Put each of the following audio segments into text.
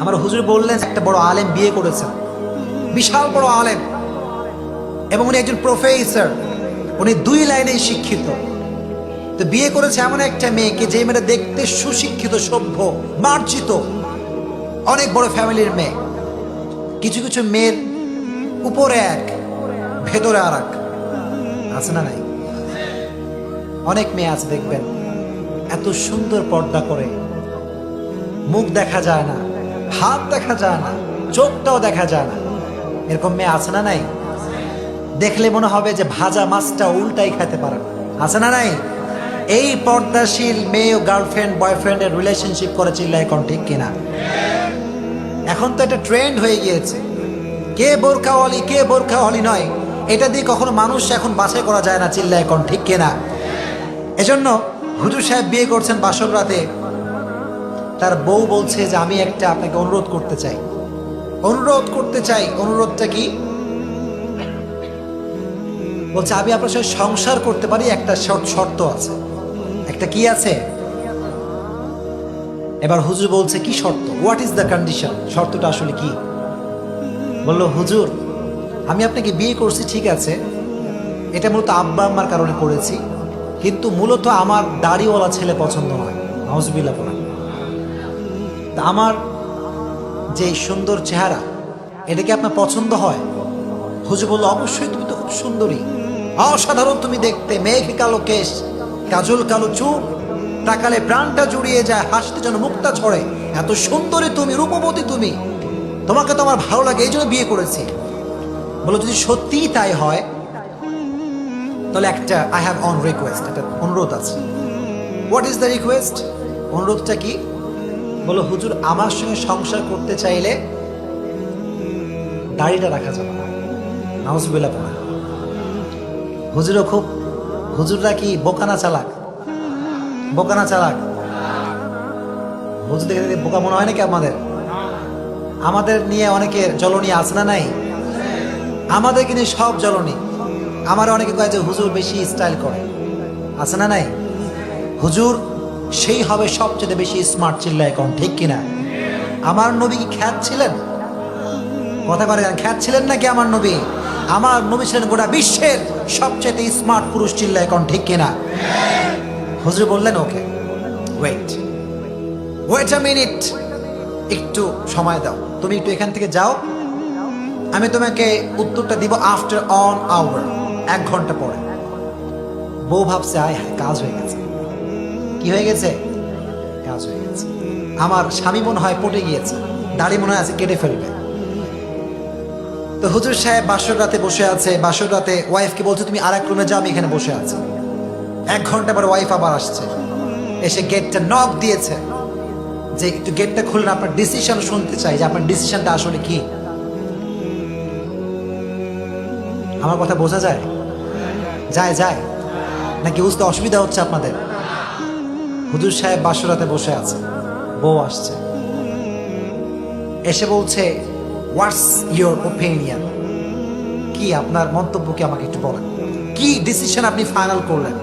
আমার হুজুর বললেন একটা বড় আলেম বিয়ে করেছেন, বিশাল বড় আলেম, এবং উনি একজন প্রফেসর, উনি 2 লাইনেই শিক্ষিত। তো বিয়ে করেছে এমন একটা মেয়েকে, যে মেয়েটা দেখতে সুশিক্ষিত, সভ্য, মার্জিত, অনেক বড় ফ্যামিলির মেয়ে। কিছু কিছু মেয়ের উপরে এক, ভেতরে আর এক, আছে না নাই? অনেক মেয়ে আছে দেখবেন এত সুন্দর পর্দা করে, মুখ দেখা যায় না, হাত দেখা যায় না, চোখটাও দেখা যায় না, এরকম মেয়ে আছে না নাই? দেখলে মনে হবে যে ভাজা মাছটা উল্টাই খেতে পারে, আছে না নাই? এই পর্দাশীল মেয়ে ও গার্লফ্রেন্ড বয়ফ্রেন্ডের রিলেশনশিপ করে, চিল্লায় এখন ঠিক কিনা? এখন তো এটা ট্রেন্ড হয়ে গিয়েছে, কে বোরখাওয়ালি কে বোরখাওয়ালি নয়, এটা দিয়ে কখনো মানুষ এখন বাছাই করা যায় না, চিল্লায় এখন ঠিক কিনা? এজন্য হুজুর সাহেব বিয়ে করছেন বাসর রাতে, তার বউ বলছে যে আমি একটা আপনাকে অনুরোধ করতে চাই। অনুরোধটা কি? বলছে আমি আপনার সাথে সংসার করতে পারি, একটা শর্ত আছে। একটা কি আছে? এবার হুজুর বলছে কি শর্ত? What is the condition? শর্তটা আসলে কি? বলল হুজুর আমি আপনাকে বিয়ে করছি, ঠিক আছে, এটা মূলত আব্বা আম্মার কারণে করেছি, কিন্তু মূলত আমার দাড়িওয়ালা ছেলে পছন্দ নয়, নাউজুবিল্লাহ বলেন। তা আমার যে সুন্দর চেহারা, এটা কি আপনার পছন্দ হয়? হুজুর বলল অবশ্যই, তুমি তো খুব সুন্দরী, অসাধারণ তুমি দেখতে, মেঘ কালো কেশ, কাজল কালো চুল, তাকালে প্রাণটা জুড়িয়ে যায়, হাসতে যেন মুখটা ছড়ে, এত সুন্দরী তুমি, রূপবতী তুমি, তোমাকে তো আমার ভালো লাগে, এই জন্য বিয়ে করেছি। বলো যদি সত্যিই তাই হয় তাহলে একটা আই হ্যাভ অন রিকোয়েস্ট, একটা অনুরোধ আছে। What is the request? অনুরোধটা কি? বলো হুজুর আমার সঙ্গে সংসার করতে চাইলে দাড়িটা রাখা যাবে না, নাউজুবিল্লাহ পড়া। হুজুরও খুব, হুজুররা কি বোকানা চালাক? হুজুর দেখে বোকা মনে হয় নাকি আমাদের নিয়ে অনেকের জ্বলনি আছে না নাই? আমাদের কিন্তু সব জ্বলনি। আমার অনেকে কয় যে হুজুর বেশি স্টাইল করে, আছে না নাই? হুজুর সেই হবে সবচেয়ে বেশি স্মার্ট, চিল্লায় এখন ঠিক কিনা? আমার নবী কি খ্যাত ছিলেন? কথা করে খ্যাত ছিলেন নাকি আমার নবী? আমার নবী ছিলেন গোটা বিশ্বের সবচেয়ে স্মার্ট পুরুষ, চিল্লায় এখন ঠিক কিনা? হুজুর বললেন ওকে ওয়েট আ মিনিট, একটু সময় দাও, তুমি একটু এখান থেকে যাও, আমি তোমাকে উত্তরটা দিব আফটার অন আওয়ার, 1 ঘন্টা পরে। বউ ভাবছে আয় হায় কাজ হয়ে গেছে। কি হয়ে গেছে? কাজ হয়ে গেছে। আমার স্বামী মনে হয় পটে গিয়েছে, দাড়ি মনে হয় আছে কেটে ফেলবে। তো হুজুর সাহেব বাসর রাতে বসে আছে, বাসর রাতে ওয়াইফকে বলছে তুমি আর এক রুমে যাও, আমি এখানে বসে আছি। 1 ঘন্টা পরে ওয়াইফ আবার আসছে, এসে গেটটা নক দিয়েছে যে একটু গেটটা খুললে আপনার ডিসিশন শুনতে চাই, যে আপনার ডিসিশনটা আসলে কি। আমার কথা বোঝা যায়? যায় নাকি বুঝতে অসুবিধা হচ্ছে আপনাদের? হুজুর সাহেব বাসরাতে বসে আছে, বউ আসছে, এসে বলছে হোয়াটস ইয়োর ওপিনিয়ন, কি আপনার মন্তব্য, কি আমাকে একটু বলেন, কি ডিসিশন আপনি ফাইনাল করলেন?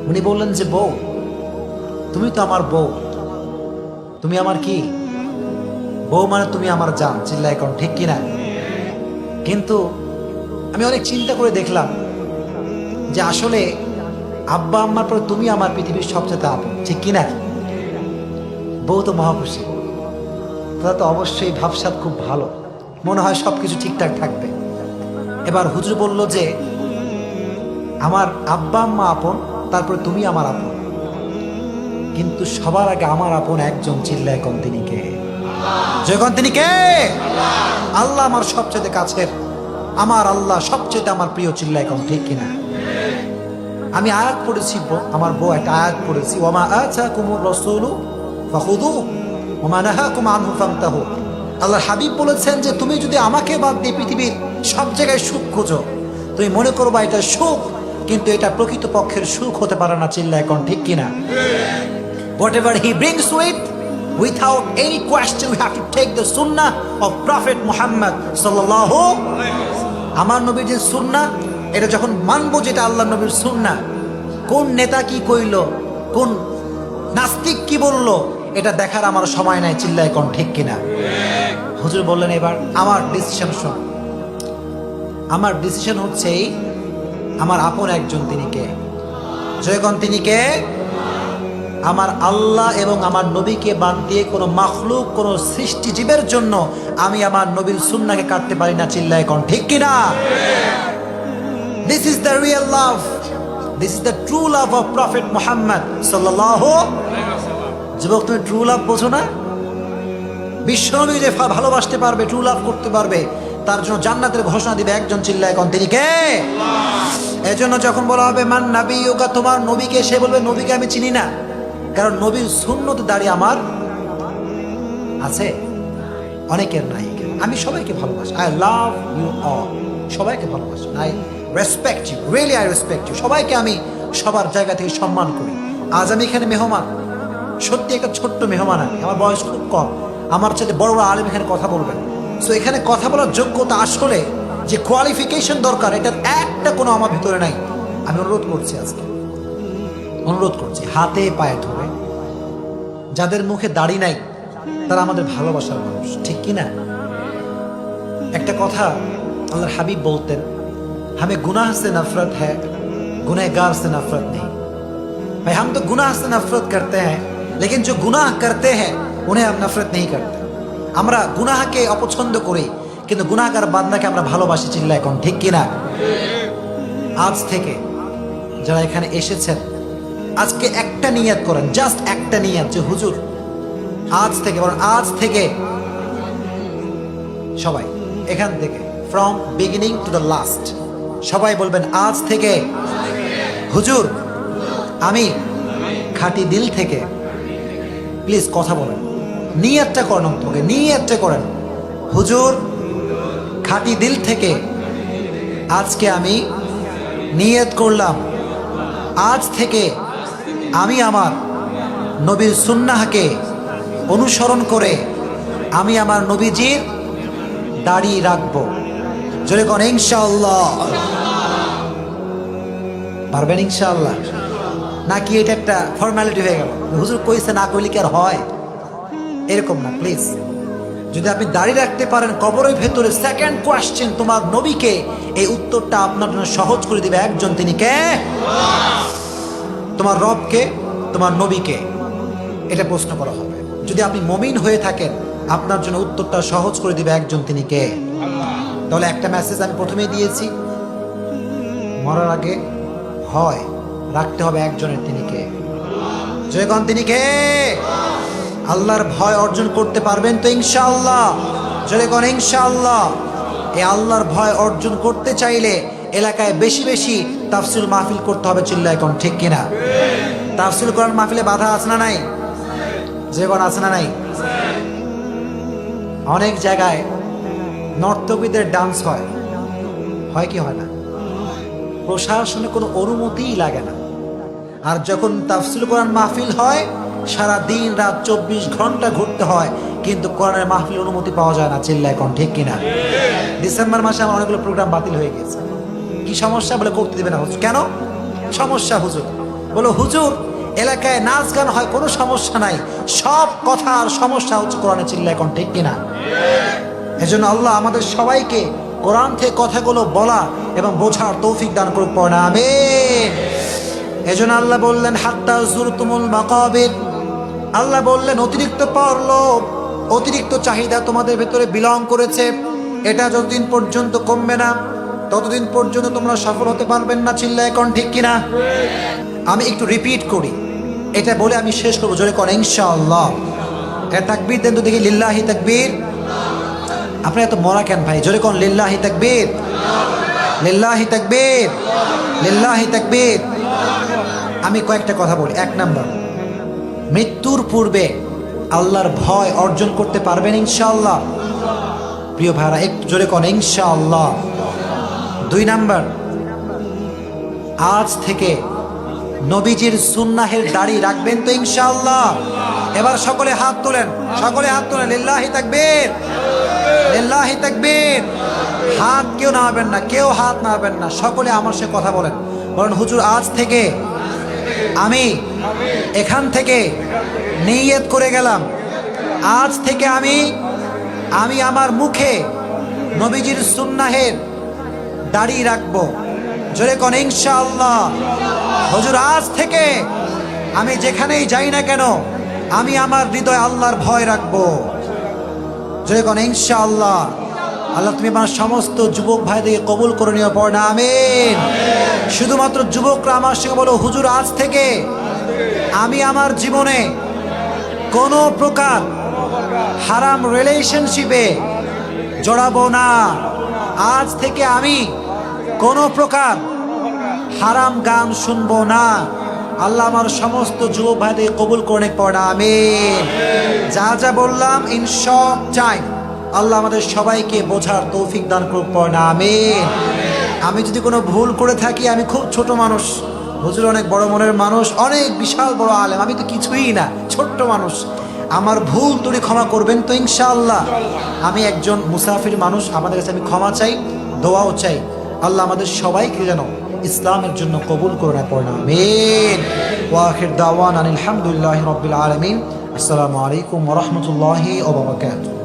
উনি বললেন যে বউ তুমি তো আমার বউ, তুমি আমার কি বউ, মানে তুমি আমার জান, চিল্লায় এখন ঠিক কিনা? কিন্তু আমি অনেক চিন্তা করে দেখলাম যে আসলে আব্বা আম্মার পর তুমি আমার পৃথিবীর সবচেয়ে আপন, ঠিক কিনা? বউ তো মহাখুশি, তারা তো অবশ্যই ভাবসাব খুব ভালো, মনে হয় সবকিছু ঠিকঠাক থাকবে। এবার হুজুর বলল যে আমার আব্বা আম্মা আপন, তারপরে তুমি আমার আপন, কিন্তু সবার আগে আমার আপন একজন, চিল্লায় কোন তিনি কে? যখন তিনি কে? আল্লাহ আমার সবচেয়ে কাছের, আমার আল্লাহ সবচেয়ে আমার প্রিয়, চিল্লায় কোন ঠিক কিনা? আমি আয়াত পড়েছি, আমার বউ একটা আয়াত পড়েছি, ওমা আতাকুমুর রাসূলু ফাখুযুহু ওমা নাহাকুম আনহু ফান্তাহু। আল্লাহর হাবিব বলেছেন যে তুমি যদি আমাকে বাদ দিয়ে পৃথিবীর সব জায়গায় সুখ খোঁজো, তুমি মনে করবা এটা সুখ, কিন্তু এটা প্রকৃত পক্ষের সুখ হতে পারে না, চিল্লায় কোন ঠিক কিনা? Whatever he brings with, without any question, we have to take the sunnah of Prophet Muhammad sallallahu. আমার নবীর যে সুন্নাহ, এটা যখন মানবো যেটা আল্লাহ নবীর সুন্নাহ, কোন নেতা কি কইলো, কোন নাস্তিক কি বললো, এটা দেখার আমার সময় নাই, চিল্লায় কোন ঠিক কিনা? হুজুর বললেন এবার আমার ডিসিশন শোন। আমার ডিসিশন হচ্ছে আমার আপন একজন, তিনি কে? জয়গণ তিনি কে? আমার আল্লাহ এবং আমার নবীকে বাদ দিয়ে কোনো মাখলুক, কোনো সৃষ্টিজীবের জন্য আমি আমার নবীর সুন্নাহকে কাটতে পারি না, চিল্লায় কোন ঠিক কিনা? This is the real love, this is the true love of prophet Muhammad সাল্লাল্লাহু। যুবক, তুমি ট্রু লাভ বোঝো না? বিশ্বনবী যে ভালোবাসতে পারবে, ট্রু লাভ করতে পারবে, তার জন্য জান্নাতের ঘোষণা দিবে একজন, চিল্লায় কোন তিনি কে? এজন্য যখন বলা হবে মান নাবিয়ুকা, তোমার নবীকে, সে বলবে নবীকে আমি চিনি না, কারণ নবীর সুন্নত দাঁড়িয়ে আমার আছে, অনেকের নাই। আমি সবাইকে ভালোবাসি, আই লাভ ইউ অল, সবাইকে ভালোবাসি, I respect you, really I respect you, সবাইকে আমি সবার জায়গা থেকে সম্মান করি। আজ আমি এখানে মেহমান, সত্যি একটা ছোট্ট মেহমান, আমি, আমার বয়স খুব কম, আমার সাথে বড় বড় আলেম এখানে কথা বলবেন। সো এখানে কথা বলার যোগ্যতা আসলে যে কোয়ালিফিকেশন দরকার, এটার একটা কোনো আমার ভিতরে নাই। আমি অনুরোধ করছি, আজকে অনুরোধ করছি, হাতে পায়ে ধরে, যাদের মুখে দাড়ি নাই তারা আমাদের ভালোবাসার মানুষ, ঠিক কি না? একটা কথা আল্লাহর হাবিব বলতেন, হামে গুনাহ সে নফরত হ্যায়, गुनहगार से नफरत नहीं। भाई हम तो गुनाह से नफरत करते हैं, लेकिन जो गुनाह करते हैं उन्हें हम नफरत नहीं करते। আমরা গুনাহকে অপছন্দ করি, কিন্তু গুনাহগার বান্দাকে আমরা ভালোবাসি, চিল্লায় কোন ঠিক কিনা? আজ থেকে যারা এখানে এসেছেন, আজকে একটা নিয়ত করেন, জাস্ট একটা নিয়ত, যে হুজুর আজ থেকে, বরং আজ থেকে সবাই এখান থেকে from beginning to the last সবাই বলবেন আজ থেকে হুজুর আমি খাঁটি দিল থেকে, প্লিজ কথা বলেন, নিয়তটা করেন, তোকে নিয়তটা করেন, হুজুর খাঁটি দিল থেকে আজকে আমি নিয়ত করলাম, আজ থেকে আমি আমার নবীর সুন্নাহকে অনুসরণ করে আমি আমার নবীজির দাড়ি রাখবো। জোরে কোন ইনশাআল্লাহ? পারবেন ইনশাআল্লাহ? নাকি এটা একটা ফর্মালিটি হয়ে গেল, হুজুর কইছে না কইলে কি আর হয়? এরকম না, প্লিজ। যদি আপনি দাড়ি রাখতে পারেন, কবরের ভেতরে সেকেন্ড কোয়েশ্চেন তোমার নবীকে, এই উত্তরটা আপনার জন্য সহজ করে দিবে একজন, তিনি কে? তোমার রবকে, তোমার নবীকে, এটা প্রশ্ন করা হবে। যদি আপনি মুমিন হয়ে থাকেন, আপনার জন্য উত্তরটা সহজ করে দিবে একজন, তিনি কে? তাহলে একটা মেসেজ আমি প্রথমেই দিয়েছি, মরার আগে হয় রাখতে হবে একজনের, তিনি কে? জয়গণ তিনি কে? আল্লাহর ভয় অর্জন করতে পারবেন তো ইনশাআল্লাহ? জয়গণ ইনশাআল্লাহ। এই আল্লাহর ভয় অর্জন করতে চাইলে এলাকায় বেশি বেশি তাফসীর মাহফিল করতে হবে, চিল্লায় কোন ঠিক কিনা? তাফসীর কোরআন মাহফিলে বাধা আছে না নাই? জয়গণ আছে না নাই? অনেক জায়গায় নর্তকীদের ডান্স হয়, হয় কি হয় না? প্রশাসনে কোনো অনুমতিই লাগে না। আর যখন তাফসীর কোরআন মাহফিল হয়, সারা দিন রাত 24 ঘন্টা ঘুরতে হয়, কিন্তু কোরআনের মাহফিল অনুমতি পাওয়া যায় না, চিল্লায় কোন ঠিক কিনা? ডিসেম্বর মাসে আমার অনেকগুলো প্রোগ্রাম বাতিল হয়ে গেছে। কি সমস্যা? বলে করতে দেবে না হুজুর। কেন সমস্যা হুজুর? বলো হুজুর এলাকায় নাচ গান হয়, কোনো সমস্যা নাই, সব কথার সমস্যা হচ্ছে কোরআনে, চিল্লায় কোন ঠিক কিনা? এজন্য আল্লাহ আমাদের সবাইকে কোরআন থেকে কথাগুলো বলা এবং বোঝার তৌফিক দান করুক, পড়া আমিন। এজন্য আল্লাহ বললেন হাত্তা যুরতুমুল মাকাবির, আল্লাহ বললেন অতিরিক্ত পরলোভ, অতিরিক্ত চাহিদা তোমাদের ভেতরে বিলং করেছে, এটা যতদিন পর্যন্ত কমবে না ততদিন পর্যন্ত তোমরা সফল হতে পারবেন না, চিল্লায় কোন ঠিক কিনা? আমি একটু রিপিট করি, এটা বলে আমি শেষ করবো, জোরে কোন ইনশাআল্লাহ। এটা তাকবীর দেন তো দেখি, লিল্লাহি তাকবীর। আপনি এত মরা কেন ভাই? জোরে কোন লিল্লাহি তাকবীর, লিল্লাহি তাকবীর, লিল্লাহি তাকবীর। আমি কয়েকটা কথা বলি। এক নাম্বার, মৃত্যুর পূর্বে আল্লাহর ভয় অর্জন করতে পারবেন ইনশাআল্লাহ? প্রিয় ভাইরা একটু জোরে কোন ইনশাআল্লাহ। 2 নাম্বার, আজ থেকে নবীজির সুন্নাহের দাড়ি রাখবেন তো ইনশাআল্লাহ? এবার সকলে হাত তোলেন, সকলে হাত তোলেন, লিল্লাহি তাকবীর, লিল্লাহি তাকবীর। হাত কেউ নামাবেন না, কেউ হাত নামাবেন না, সকলে আমার সাথে কথা বলেন, বলেন হুজুর আজ থেকে আমি এখান থেকে নিয়ত করে গেলাম, আজ থেকে আমি আমার মুখে নবীজির সুন্নাহের দাড়ি রাখবো। জোরে কোন ইনশাআল্লাহ। হুজুর, আজ থেকে আমি যেখানেই যাই না কেন আমি আমার হৃদয়ে আল্লাহর ভয় রাখবো। জোরে কোন ইনশাআল্লাহ। আল্লাহ তুমি আমার সমস্ত যুবক ভাইদেরকে কবুল করে নিও, পড় না আমিন। শুধুমাত্র যুবকরা আমার সঙ্গে বলো, হুজুর আজ থেকে আমি আমার জীবনে কোনো প্রকার হারাম রিলেশনশিপে জড়াবো না। আজ থেকে আমি কোনো প্রকার হারাম গান শুনবো না। আল্লাহ আমার সমস্ত যুবক ভাইদের কবুল করে পড়া আমিন। যা যা বললাম ইনশাআল্লাহ চাই আল্লাহ আমাদের সবাইকে বোঝার তৌফিক দান করুক, পড়া আমিন। আমি যদি কোনো ভুল করে থাকি, আমি খুব ছোট মানুষ, হুজুর অনেক বড় মনের মানুষ, অনেক বিশাল বড় আলেম, আমি তো কিছুই না, ছোট্ট মানুষ। আমার ভুল ত্রুটি ক্ষমা করবেন তো ইনশাআল্লাহ। আমি একজন মুসাফির মানুষ, আমাদের কাছে আমি ক্ষমা চাই, দোয়াও চাই। আল্লাহ আমাদের সবাইকে যেন ইসলামের জন্য কবুল করে পড়া আমিন। ওয়া আখির দাওয়ানা আলহামদুলিল্লাহি রাব্বিল আলামিন। আসসালামু আলাইকুম ওয়া রাহমাতুল্লাহি ওয়া বারাকাতুহু।